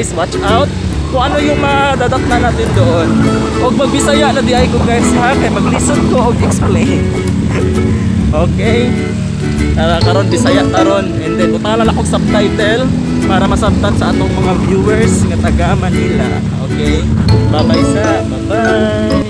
guys, watch out kung ano yung madadatnan natin doon. Og magbisaya na di ay ko guys ha, kay maglisod ko og explain. Okay, karon bisaya karon, and then butang lang akong subtitle para masabtan sa atong mga viewers nga taga Manila. Okay, bye bye sa bye bye.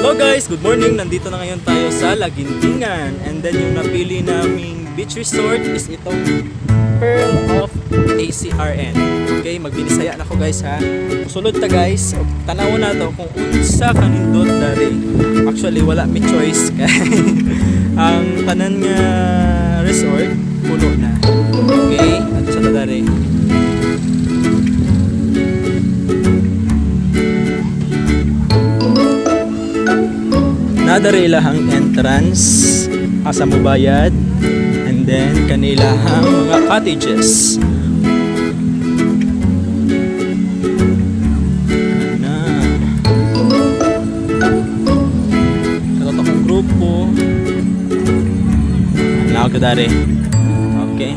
Hello guys, good morning. Nandito na ngayon tayo sa Laguindingan. And then yung napili naming beach resort is itong Pearl of ACRN. Okay, magbinisaya na ako guys ha. Sulod ta guys, tanaw na to kung unsa kanindot dari. Actually wala mi choice kay ang tanan nga resort puno na. Okay, at sa dari. Nadari ilahang entrance asa mo bayad, and then kanilahang mga cottages na sa totoo grupo na ako dari. Okay,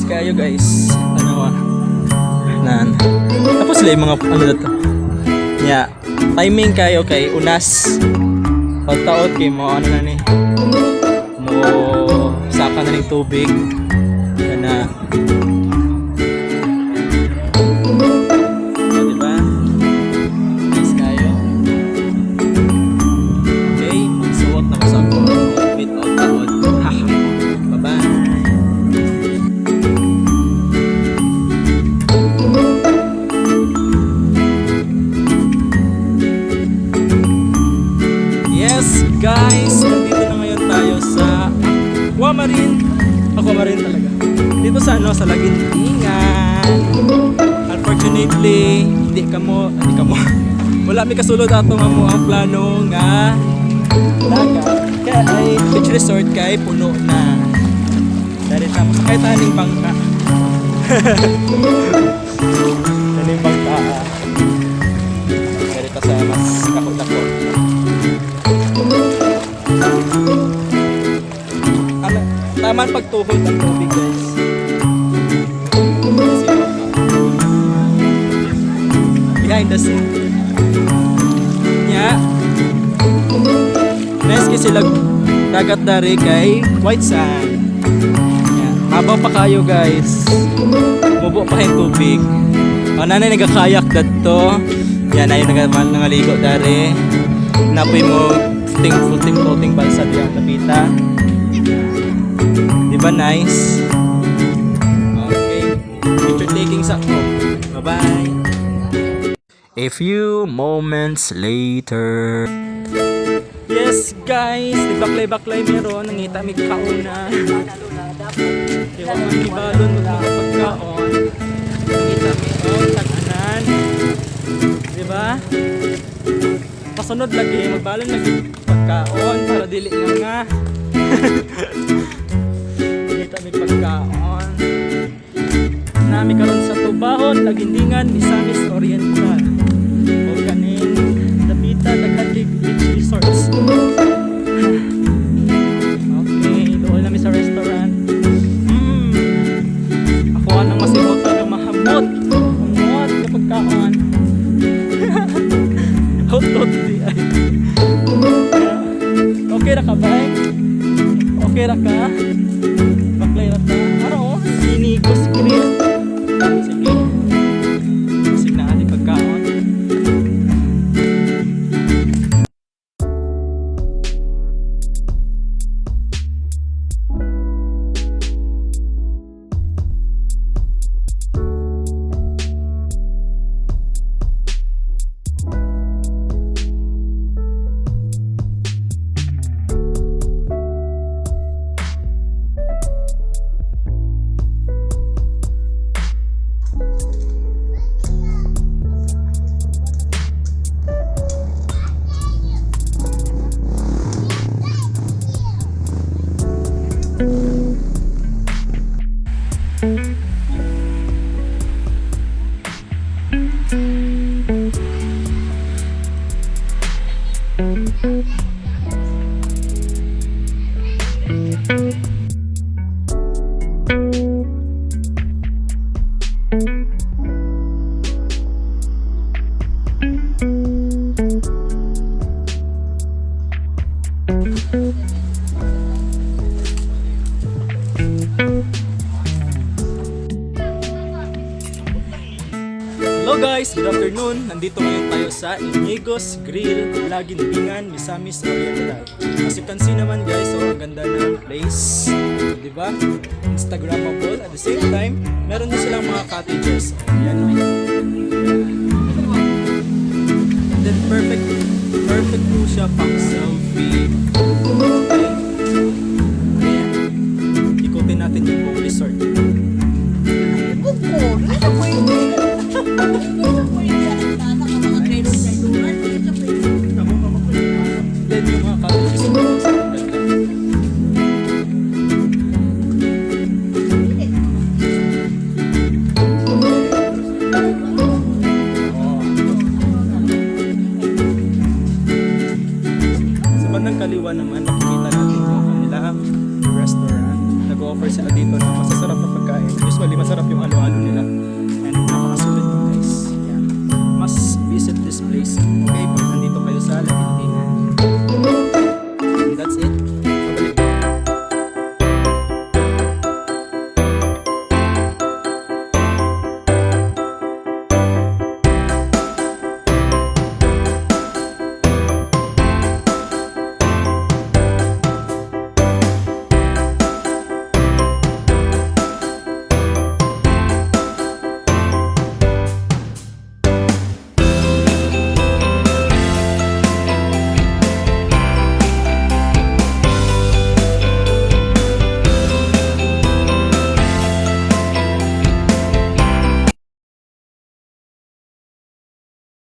kayo guys, ano nan tapos lang mga ano dito yeah, timing kayo kay unas pagtaot kay mo ano na ni mo saka na ng tubig kana diba nice kayo. Okay, magsuot na ko sa ako without taot. Haha, bye bye. Guys, nandito na ngayon tayo sa Aquamarine talaga. Dito sa sa Laguindingan. Unfortunately, hindi kamo wala mi kasulod ato nga mo ang plano nga dagat. Kay beach resort kay puno na. Dari ta sakay taning bangka. Taning bangka. Dari ta sa mas dako-dako. Taman pagtuhod ang tubig guys. Behind the scene nya nice kasi sila dagat dari kay white sand. Habaw pa kayo guys, mubo pa yung tubig. Nanay nagakayak dadto yan ay nangaligo dari napoy mo floating balsa diyan kapita. Diba nice? Okay, picture taking sakto. Bye bye. A few moments later. Yes guys, di baklay-baklay meron, nangita may kauna. Diba man ibalon mo mga pagkaon. Nangita may tag-anan. masunod lagi, magbalon lagi pagkaon para dili nga. Dito may pagkaon. Nami karon sa Tubahon, Lagindingan, Misamis Oriental. O kaning Dapita, Daghatig Beach Resorts. Okay, doon namin sa restaurant. Ako nang masibot ng mahamot. Mahamot na pagkaon. Hot di ay. Okay ra ka ba? Okay ra ka? Baklay ra ka? Araw, Inigos Grill. Sige. Sige na ating pagkaon. Hello guys, good afternoon. Nandito ngayon tayo sa Inigos Grill, Lagindingan, Misamis Oriental. As you can see naman guys, so ang ganda ng place, di ba? Instagrammable. At the same time, meron din silang mga cottages. Ayan o. And then perfect po siya pang selfie. Okay. Ayan. Ikutin natin yung buong resort. Then yung mga cottages mo sa ganda. Sa bandang kaliwa naman